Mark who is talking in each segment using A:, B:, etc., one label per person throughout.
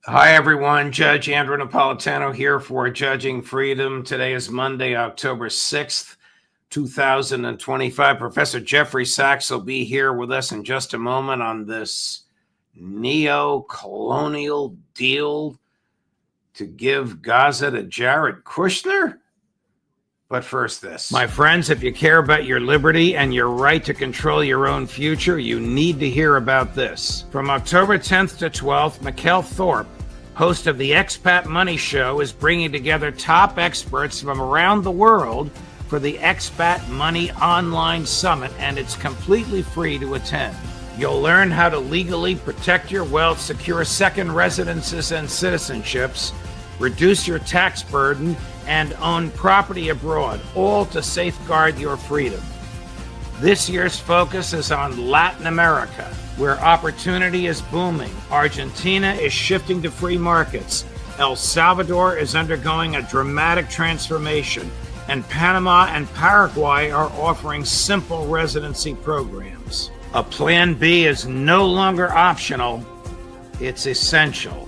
A: Hi, everyone. Judge Andrew Napolitano here for Judging Freedom. Today is Monday, October 6th, 2025. Professor Jeffrey Sachs will be here with us in just a moment on this neo-colonial deal to give Gaza to Jared Kushner. But first this. My friends, if you care about your liberty and your right to control your own future, you need to hear about this. From October 10th to 12th, Mikkel Thorpe, host of the Expat Money Show, is bringing together top experts from around the world for the Expat Money Online Summit, and it's completely free to attend. You'll learn how to legally protect your wealth, secure second residences and citizenships, reduce your tax burden, and own property abroad, all to safeguard your freedom. This year's focus is on Latin America, where opportunity is booming. Argentina is shifting to free markets. El Salvador is undergoing a dramatic transformation, and Panama and Paraguay are offering simple residency programs. A Plan B is no longer optional, it's essential.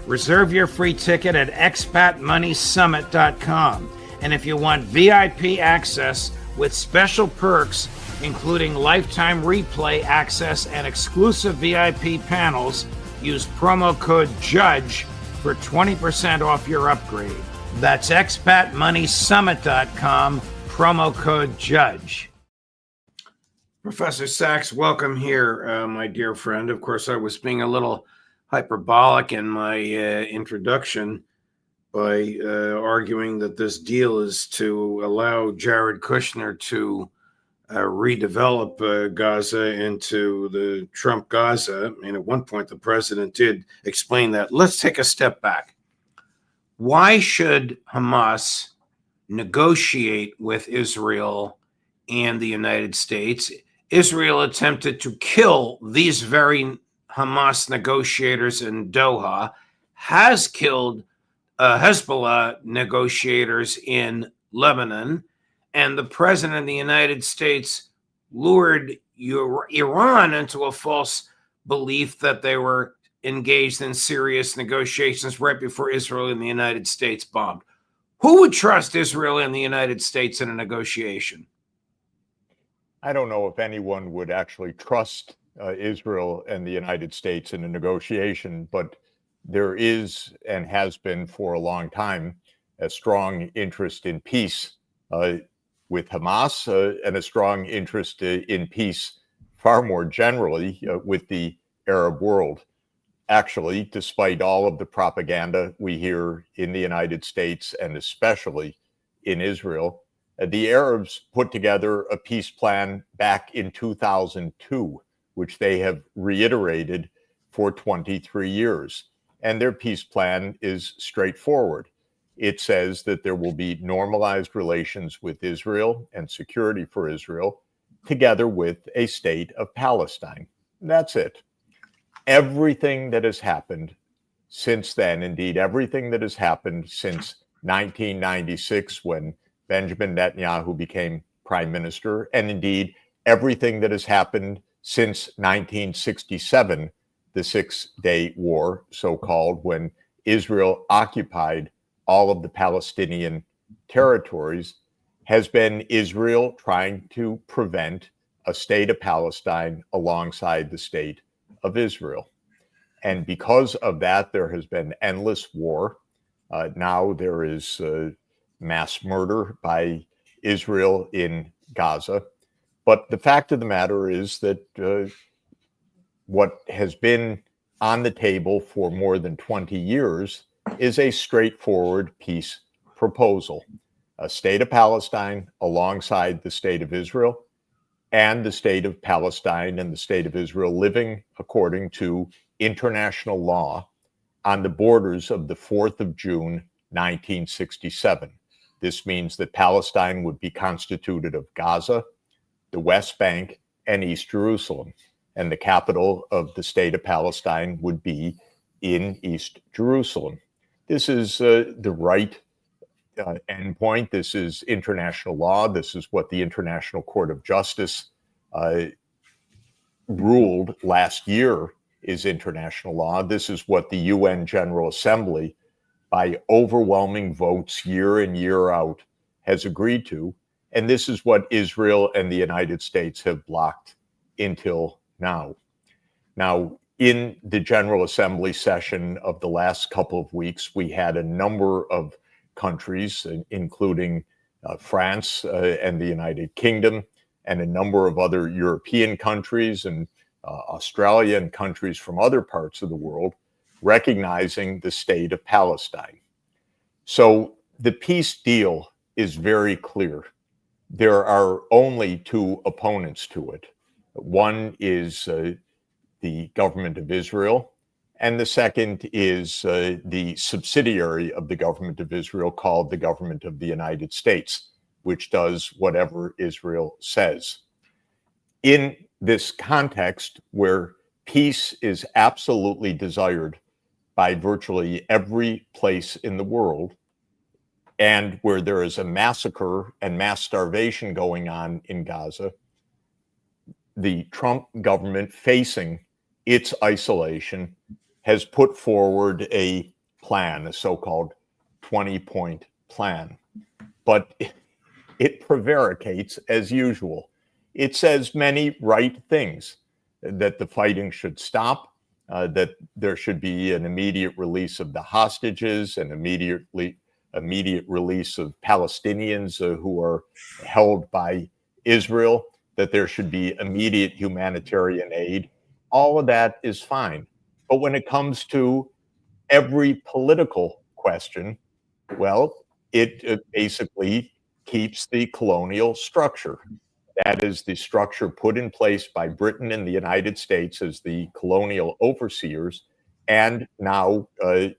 A: Reserve your free ticket at expatmoneysummit.com. And if you want VIP access with special perks, including lifetime replay access and exclusive VIP panels, use promo code JUDGE for 20% off your upgrade. That's expatmoneysummit.com, promo code JUDGE. Professor Sachs, welcome here, my dear friend. Of course, I was being a little hyperbolic in my introduction by arguing that this deal is to allow Jared Kushner to redevelop Gaza into the Trump Gaza. And at one point, the president did explain that. Let's take a step back. Why should Hamas negotiate with Israel and the United States? Israel attempted to kill these very Hamas negotiators in Doha, has killed Hezbollah negotiators in Lebanon, and the president of the United States lured Iran into a false belief that they were engaged in serious negotiations right before Israel and the United States bombed. Who would trust Israel and the United States in a negotiation?
B: I don't know if anyone would actually trust Israel and the United States in a negotiation, but there is and has been for a long time a strong interest in peace with Hamas and a strong interest in peace far more generally with the Arab world. Actually, despite all of the propaganda we hear in the United States and especially in Israel, the Arabs put together a peace plan back in 2002, which they have reiterated for 23 years. And their peace plan is straightforward. It says that there will be normalized relations with Israel and security for Israel, together with a state of Palestine. That's it. Everything that has happened since then, indeed, everything that has happened since 1996, when Benjamin Netanyahu became prime minister, and indeed, everything that has happened since 1967, the Six-Day War, so-called, when Israel occupied all of the Palestinian territories, has been Israel trying to prevent a state of Palestine alongside the state of Israel. And because of that, there has been endless war. Now there is mass murder by Israel in Gaza. But the fact of the matter is that what has been on the table for more than 20 years is a straightforward peace proposal. A state of Palestine alongside the state of Israel, and the state of Palestine and the state of Israel living according to international law on the borders of the 4th of June, 1967. This means that Palestine would be constituted of Gaza, the West Bank, and East Jerusalem. And the capital of the state of Palestine would be in East Jerusalem. This is the right endpoint. This is international law. This is what the International Court of Justice ruled last year is international law. This is what the UN General Assembly, by overwhelming votes year in, year out, has agreed to. And this is what Israel and the United States have blocked until now. Now, in the General Assembly session of the last couple of weeks, we had a number of countries, including France and the United Kingdom, and a number of other European countries and Australia and countries from other parts of the world, recognizing the state of Palestine. So the peace deal is very clear. There are only two opponents to it. One is the government of Israel, and the second is the subsidiary of the government of Israel called the government of the United States, which does whatever Israel says. In this context, where peace is absolutely desired by virtually every place in the world, and where there is a massacre and mass starvation going on in Gaza, the Trump government, facing its isolation, has put forward a plan, a so-called 20-point plan. But it prevaricates as usual. It says many right things, that the fighting should stop, that there should be an immediate release of the hostages, an immediate release of Palestinians who are held by Israel, that there should be immediate humanitarian aid. All of that is fine. But when it comes to every political question, well, it basically keeps the colonial structure. That is the structure put in place by Britain and the United States as the colonial overseers, and now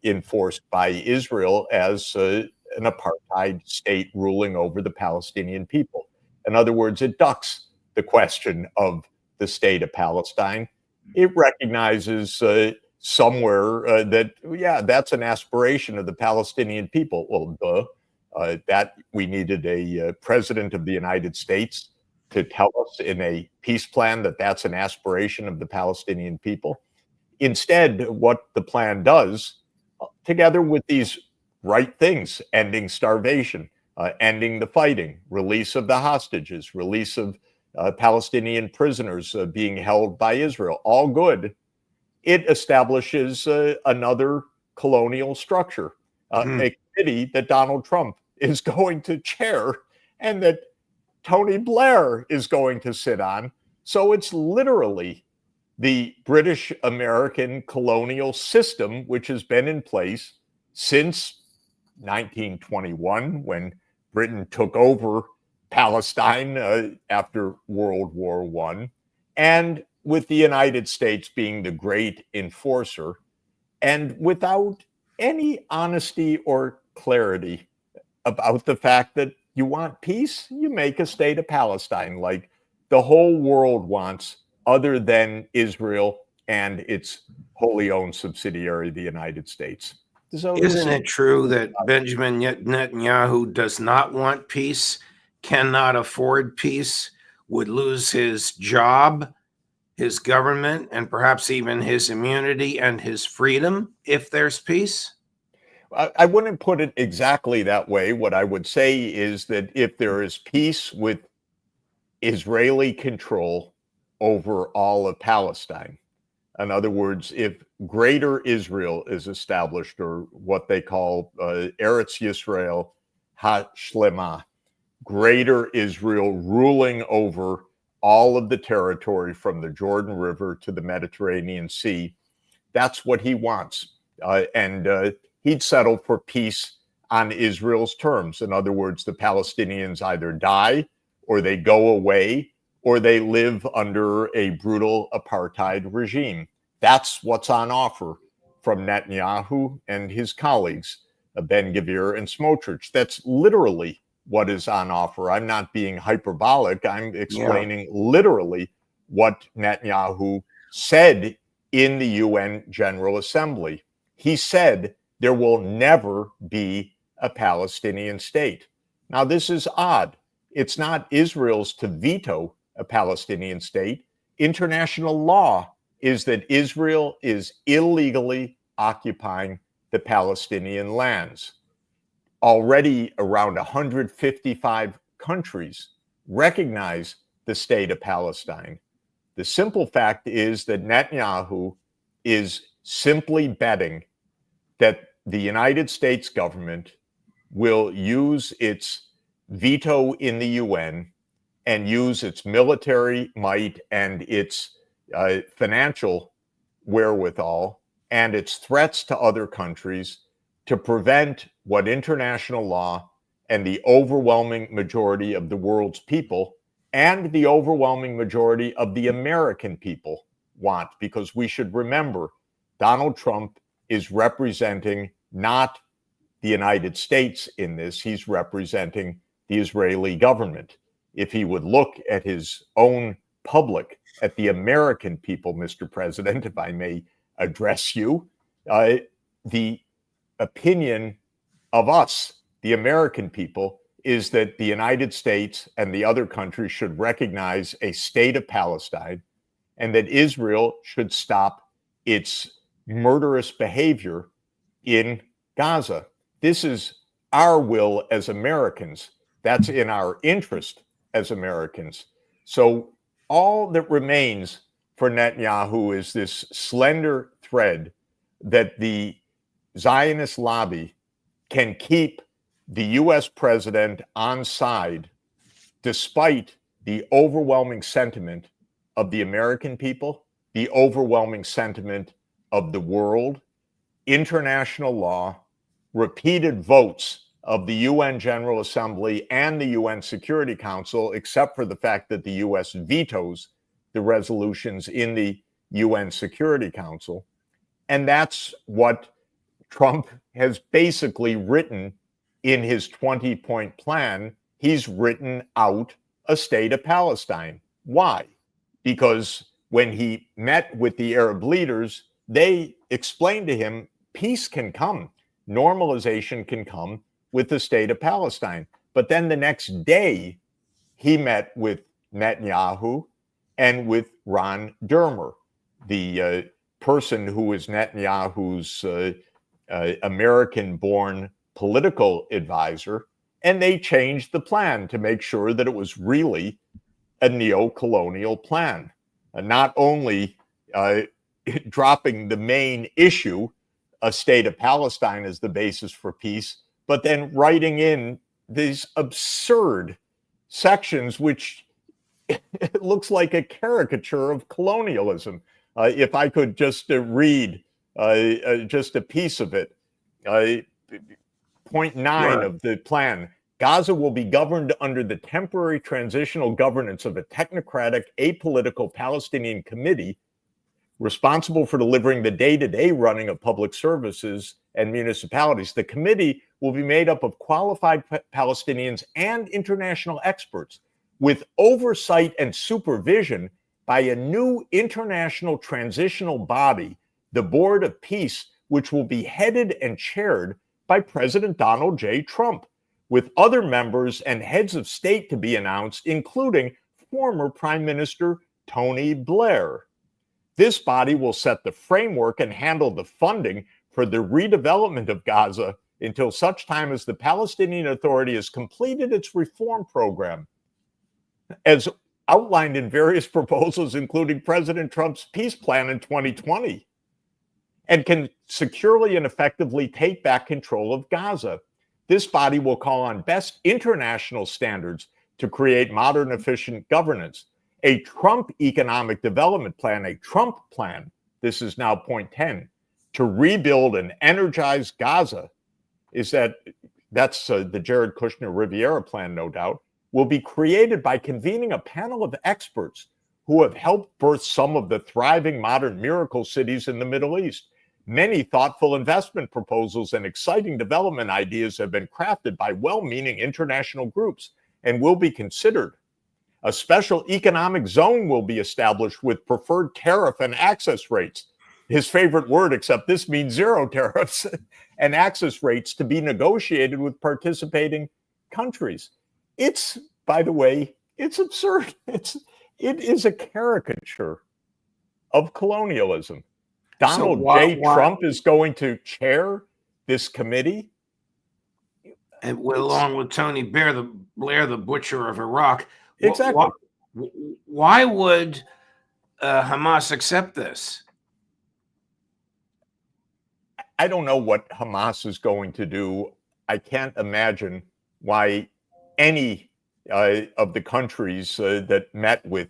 B: enforced by Israel as an apartheid state ruling over the Palestinian people. In other words, it ducks the question of the state of Palestine. It recognizes somewhere that, yeah, that's an aspiration of the Palestinian people. Well, that we needed a president of the United States to tell us in a peace plan that that's an aspiration of the Palestinian people. Instead, what the plan does, together with these right things, ending starvation, ending the fighting, release of the hostages, release of Palestinian prisoners being held by Israel, all good, it establishes another colonial structure, a committee that Donald Trump is going to chair and that Tony Blair is going to sit on. So it's literally the British American colonial system, which has been in place since 1921, when Britain took over Palestine after World War I, and with the United States being the great enforcer, and without any honesty or clarity about the fact that you want peace, you make a state of Palestine, like the whole world wants, other than Israel and its wholly owned subsidiary, the United States.
A: So isn't it true that Benjamin Netanyahu does not want peace, cannot afford peace, would lose his job, his government, and perhaps even his immunity and his freedom if there's peace?
B: I wouldn't put it exactly that way. What I would say is that if there is peace with Israeli control over all of Palestine, in other words, if Greater Israel is established, or what they call Eretz Yisrael HaShlema, Greater Israel ruling over all of the territory from the Jordan River to the Mediterranean Sea, that's what he wants. And he'd settle for peace on Israel's terms. In other words, the Palestinians either die, or they go away, or they live under a brutal apartheid regime. That's what's on offer from Netanyahu and his colleagues, Ben-Gvir and Smotrich. That's literally what is on offer. I'm not being hyperbolic. I'm explaining literally what Netanyahu said in the UN General Assembly. He said there will never be a Palestinian state. Now, this is odd. It's not Israel's to veto a Palestinian state. International law is that Israel is illegally occupying the Palestinian lands. Already around 155 countries recognize the state of Palestine. The simple fact is that Netanyahu is simply betting that the United States government will use its veto in the UN and use its military might and its financial wherewithal and its threats to other countries to prevent what international law and the overwhelming majority of the world's people and the overwhelming majority of the American people want. Because we should remember, Donald Trump is representing not the United States in this, he's representing the Israeli government. If he would look at his own public, at the American people, Mr. President, if I may address you, the opinion of us, the American people, is that the United States and the other countries should recognize a state of Palestine and that Israel should stop its murderous behavior in Gaza. This is our will as Americans. That's in our interest as Americans. So all that remains for Netanyahu is this slender thread that the Zionist lobby can keep the US president on side despite the overwhelming sentiment of the American people, the overwhelming sentiment of the world, international law, repeated votes of the UN General Assembly and the UN Security Council, except for the fact that the US vetoes the resolutions in the UN Security Council. And that's what Trump has basically written in his 20-point plan. He's written out a state of Palestine. Why? Because when he met with the Arab leaders, they explained to him peace can come, normalization can come with the state of Palestine. But then the next day, he met with Netanyahu and with Ron Dermer, the person who is Netanyahu's American-born political advisor, and they changed the plan to make sure that it was really a neo-colonial plan. Not only dropping the main issue, a state of Palestine as the basis for peace, but then writing in these absurd sections, which it looks like a caricature of colonialism. If I could just read just a piece of it. Point 9 of the plan. Gaza will be governed under the temporary transitional governance of a technocratic, apolitical Palestinian committee responsible for delivering the day-to-day running of public services and municipalities. The committee will be made up of qualified Palestinians and international experts with oversight and supervision by a new international transitional body, the Board of Peace, which will be headed and chaired by President Donald J. Trump, with other members and heads of state to be announced, including former Prime Minister Tony Blair. This body will set the framework and handle the funding for the redevelopment of Gaza until such time as the Palestinian Authority has completed its reform program, as outlined in various proposals, including President Trump's peace plan in 2020, and can securely and effectively take back control of Gaza. This body will call on best international standards to create modern, efficient governance. A Trump economic development plan, a Trump plan, this is now point 10, to rebuild and energize Gaza, that's the Jared Kushner Riviera plan, no doubt, will be created by convening a panel of experts who have helped birth some of the thriving modern miracle cities in the Middle East. Many thoughtful investment proposals and exciting development ideas have been crafted by well-meaning international groups and will be considered. A special economic zone will be established with preferred tariff and access rates. His favorite word, except this means zero tariffs, and access rates to be negotiated with participating countries. It's, by the way, it's absurd. It is a caricature of colonialism.
A: So
B: Donald J. Trump is going to chair this committee.
A: And along with Tony Blair, the butcher of Iraq.
B: Exactly.
A: Why would Hamas accept this?
B: I don't know what Hamas is going to do. I can't imagine why any of the countries that met with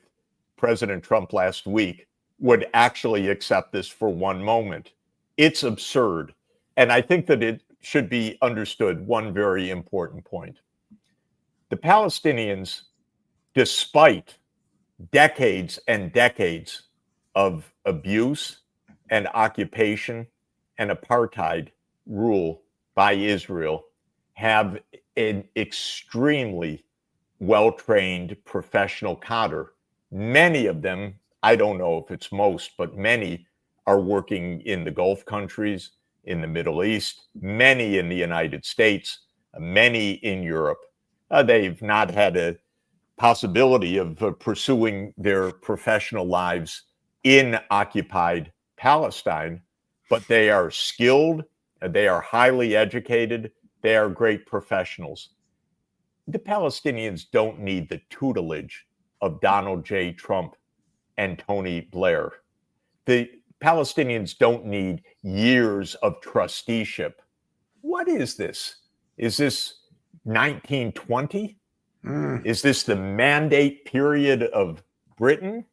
B: President Trump last week would actually accept this for one moment. It's absurd. And I think that it should be understood one very important point. The Palestinians, despite decades and decades of abuse and occupation and apartheid rule by Israel, have an extremely well-trained professional cadre. Many of them, I don't know if it's most, but many are working in the Gulf countries, in the Middle East, many in the United States, many in Europe. They've not had a possibility of pursuing their professional lives in occupied Palestine, but they are skilled, they are highly educated, they are great professionals. The Palestinians don't need the tutelage of Donald J. Trump and Tony Blair. The Palestinians don't need years of trusteeship. What is this? Is this 1920? Is this the mandate period of Britain?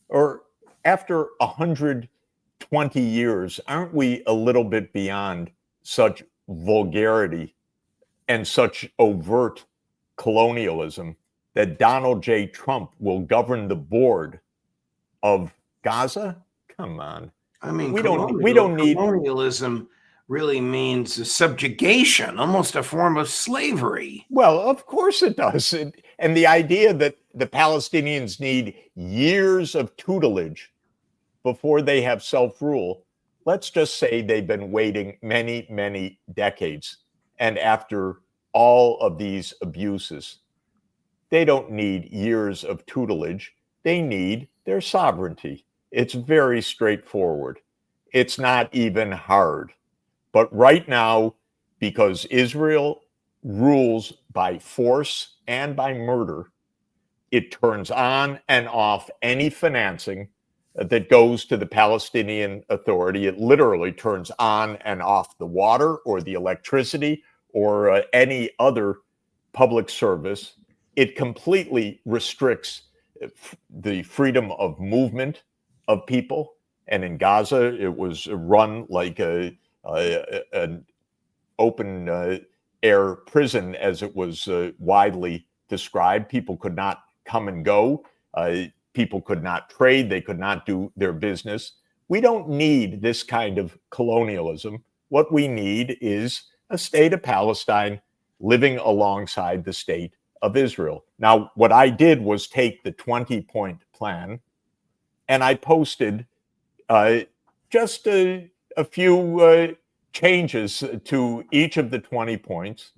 B: Or after 120 years, aren't we a little bit beyond such vulgarity and such overt colonialism that Donald J. Trump will govern the board of Gaza? Come on.
A: I mean,
B: we don't need
A: colonialism. Really means subjugation, almost a form of slavery.
B: Well, of course it does. And the idea that the Palestinians need years of tutelage before they have self-rule, let's just say they've been waiting many, many decades. And after all of these abuses, they don't need years of tutelage. They need their sovereignty. It's very straightforward. It's not even hard. But right now, because Israel rules by force and by murder, it turns on and off any financing that goes to the Palestinian Authority. It literally turns on and off the water or the electricity or any other public service. It completely restricts the freedom of movement of people. And in Gaza, it was run like an open air prison, as it was widely described. People could not come and go. People could not trade. They could not do their business. We don't need this kind of colonialism. What we need is a state of Palestine living alongside the state of Israel. Now, what I did was take the 20-point plan and I posted just a few changes to each of the 20 points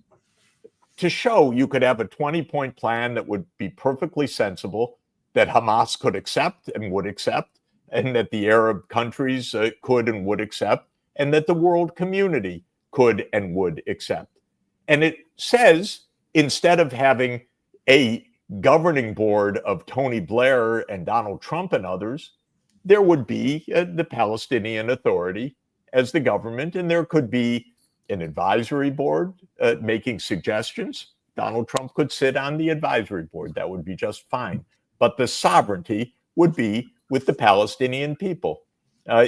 B: to show you could have a 20-point plan that would be perfectly sensible, that Hamas could accept and would accept, and that the Arab countries could and would accept, and that the world community could and would accept. And it says, instead of having a governing board of Tony Blair and Donald Trump and others, there would be the Palestinian Authority as the government, and there could be an advisory board making suggestions. Donald Trump could sit on the advisory board. That would be just fine. But the sovereignty would be with the Palestinian people.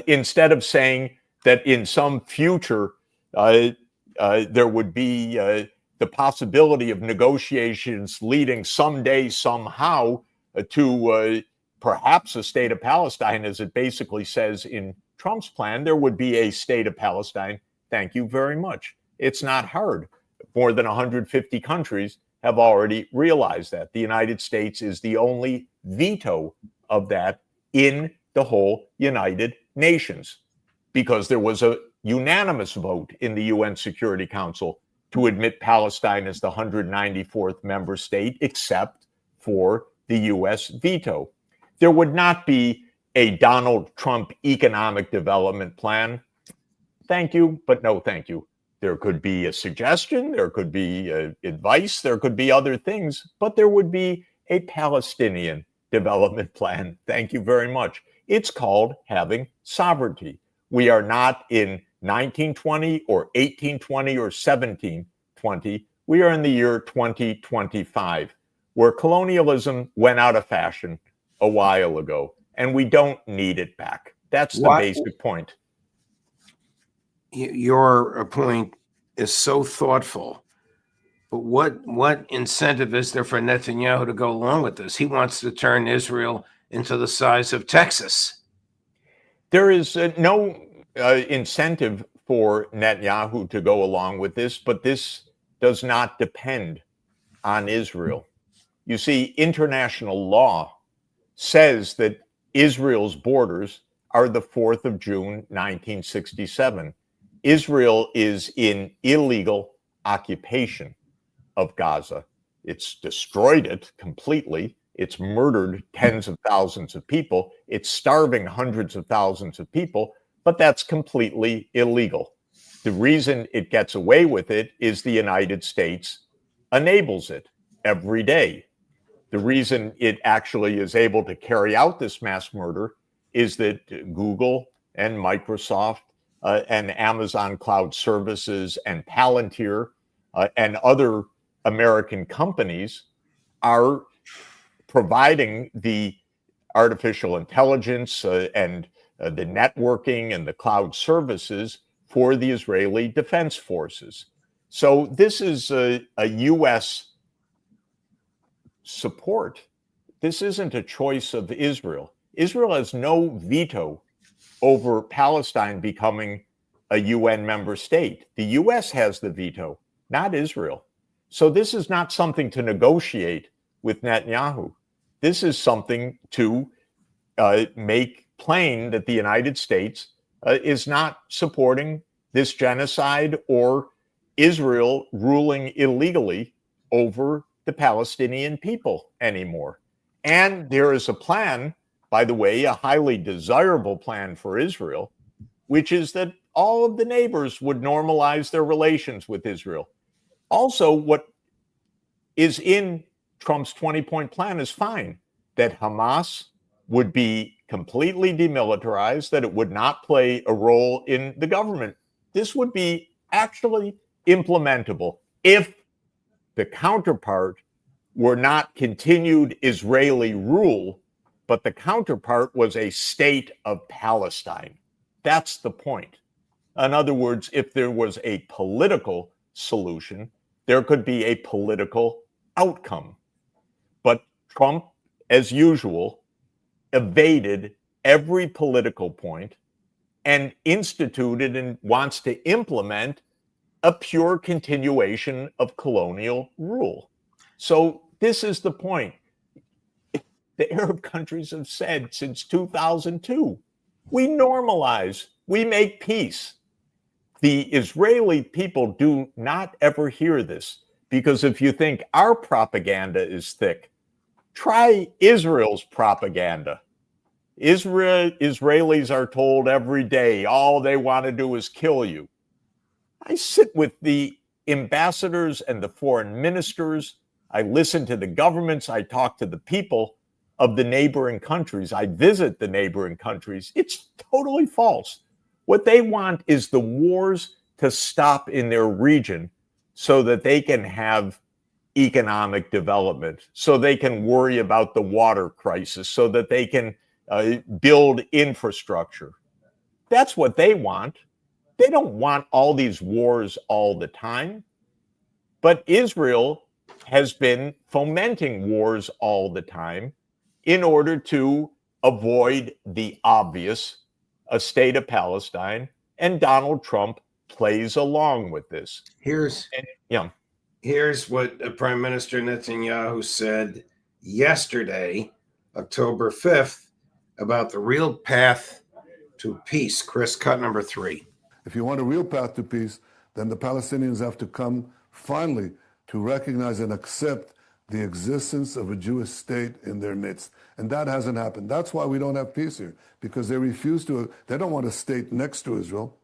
B: Instead of saying that in some future there would be the possibility of negotiations leading someday, somehow, to perhaps a state of Palestine, as it basically says in Trump's plan, there would be a state of Palestine. Thank you very much. It's not hard. More than 150 countries have already realized that. The United States is the only veto of that in the whole United Nations, because there was a unanimous vote in the UN Security Council to admit Palestine as the 194th member state, except for the US veto. There would not be a Donald Trump economic development plan? Thank you, but no thank you. There could be a suggestion, there could be advice, there could be other things, but there would be a Palestinian development plan. Thank you very much. It's called having sovereignty. We are not in 1920 or 1820 or 1720. We are in the year 2025, where colonialism went out of fashion a while ago, and we don't need it back. That's the basic point.
A: Your point is so thoughtful, but what incentive is there for Netanyahu to go along with this? He wants to turn Israel into the size of Texas.
B: There is no incentive for Netanyahu to go along with this, but this does not depend on Israel. You see, international law says that Israel's borders are the 4th of June, 1967. Israel is in illegal occupation of Gaza. It's destroyed it completely. It's murdered tens of thousands of people. It's starving hundreds of thousands of people, but that's completely illegal. The reason it gets away with it is the United States enables it every day. The reason it actually is able to carry out this mass murder is that Google and Microsoft and Amazon Cloud Services and Palantir and other American companies are providing the artificial intelligence and the networking and the cloud services for the Israeli Defense Forces. So this is a U.S. support. This isn't a choice of Israel. Israel has no veto over Palestine becoming a UN member state. The US has the veto, not Israel. So this is not something to negotiate with Netanyahu. This is something to make plain that the United States is not supporting this genocide or Israel ruling illegally over the Palestinian people anymore. And there is a plan, by the way, a highly desirable plan for Israel, which is that all of the neighbors would normalize their relations with Israel. Also, what is in Trump's 20-point plan is fine, that Hamas would be completely demilitarized, that it would not play a role in the government. This would be actually implementable if the counterpart were not continued Israeli rule, but the counterpart was a state of Palestine. That's the point. In other words, if there was a political solution, there could be a political outcome. But Trump, as usual, evaded every political point and instituted and wants to implement a pure continuation of colonial rule. So this is the point. The Arab countries have said since 2002, we normalize, we make peace. The Israeli people do not ever hear this, because if you think our propaganda is thick, try Israel's propaganda. Israelis are told every day, all they want to do is kill you. I sit with the ambassadors and the foreign ministers. I listen to the governments. I talk to the people of the neighboring countries. I visit the neighboring countries. It's totally false. What they want is the wars to stop in their region so that they can have economic development, so they can worry about the water crisis, so that they can build infrastructure. That's what they want. They don't want all these wars all the time. But Israel has been fomenting wars all the time in order to avoid the obvious, a state of Palestine, and Donald Trump plays along with this.
A: Here's what Prime Minister Netanyahu said yesterday, October 5th, about the real path to peace. Chris, cut number 3.
C: If you want a real path to peace, then the Palestinians have to come finally to recognize and accept the existence of a Jewish state in their midst. And that hasn't happened. That's why we don't have peace here, because they refuse to, they don't want a state next to Israel.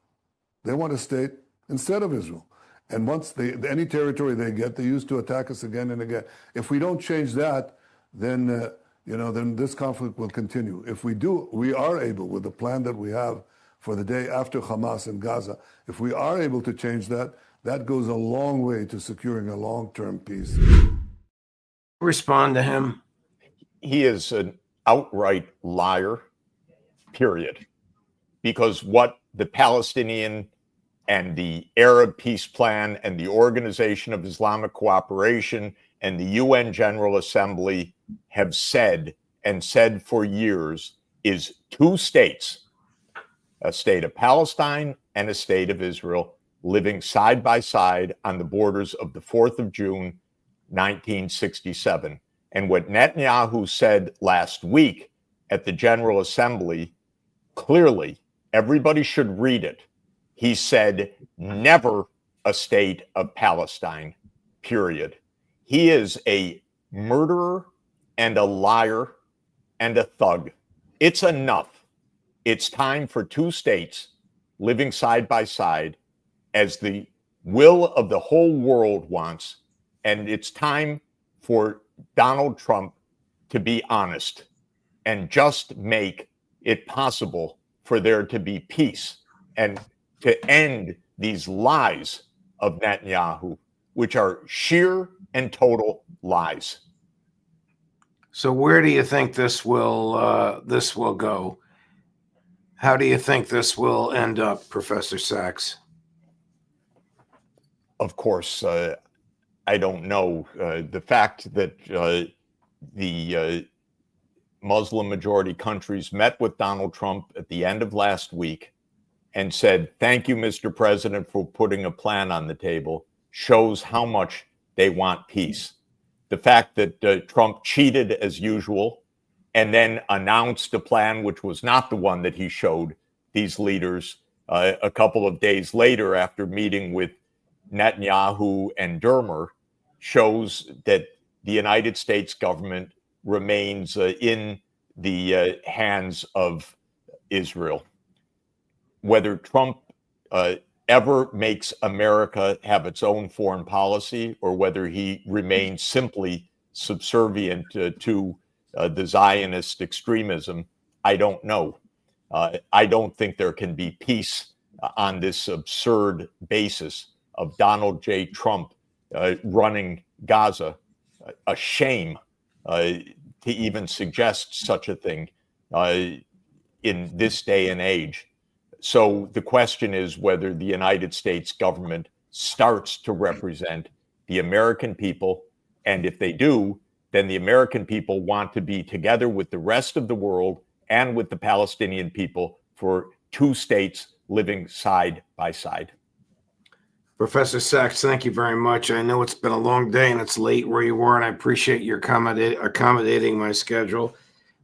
C: They want a state instead of Israel. And once any territory they get, they used to attack us again and again. If we don't change that, then then this conflict will continue. If we do, we are able, with the plan that we have for the day after Hamas in Gaza, if we are able to change that, that goes a long way to securing a long-term peace.
A: Respond to him.
B: He is an outright liar, period. Because what the Palestinian and the Arab peace plan and the Organization of Islamic Cooperation and the UN General Assembly have said, and said for years, is two states, a state of Palestine and a state of Israel, living side by side on the borders of the 4th of June, 1967. And what Netanyahu said last week at the General Assembly, clearly, everybody should read it. He said, never a state of Palestine, period. He is a murderer and a liar and a thug. It's enough. It's time for two states living side by side as the will of the whole world wants. And it's time for Donald Trump to be honest and just make it possible for there to be peace and to end these lies of Netanyahu, which are sheer and total lies.
A: So where do you think this will go? How do you think this will end up, Professor Sachs?
B: Of course, I don't know. The fact that the Muslim majority countries met with Donald Trump at the end of last week and said, thank you, Mr. President, for putting a plan on the table, shows how much they want peace. The fact that Trump cheated as usual and then announced a plan which was not the one that he showed these leaders a couple of days later after meeting with Netanyahu and Dermer shows that the United States government remains in the hands of Israel. Whether Trump ever makes America have its own foreign policy or whether he remains simply subservient to the Zionist extremism, I don't know. I don't think there can be peace on this absurd basis of Donald J. Trump running Gaza. A shame to even suggest such a thing in this day and age. So the question is whether the United States government starts to represent the American people. And if they do, then the American people want to be together with the rest of the world and with the Palestinian people for two states living side by side.
A: Professor Sachs, thank you very much. I know it's been a long day and it's late where you were, and I appreciate your accommodating my schedule.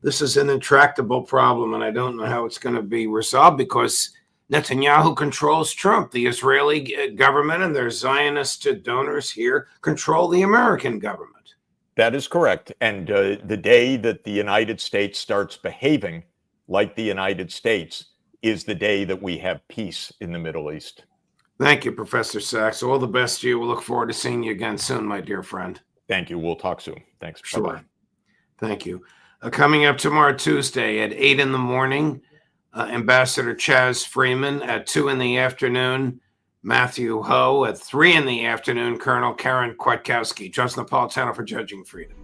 A: This is an intractable problem, and I don't know how it's going to be resolved because Netanyahu controls Trump. The Israeli government and their Zionist donors here control the American government.
B: That is correct. And the day that the United States starts behaving like the United States is the day that we have peace in the Middle East.
A: Thank you, Professor Sachs. All the best to you. We'll look forward to seeing you again soon, my dear friend.
B: Thank you. We'll talk soon. Thanks.
A: Sure.
B: Bye-bye.
A: Thank you. Coming up tomorrow, Tuesday at 8 in the morning, Ambassador Chaz Freeman at 2 in the afternoon, Matthew Ho at 3 in the afternoon, Colonel Karen Kwiatkowski. Just Napolitano for Judging Freedom.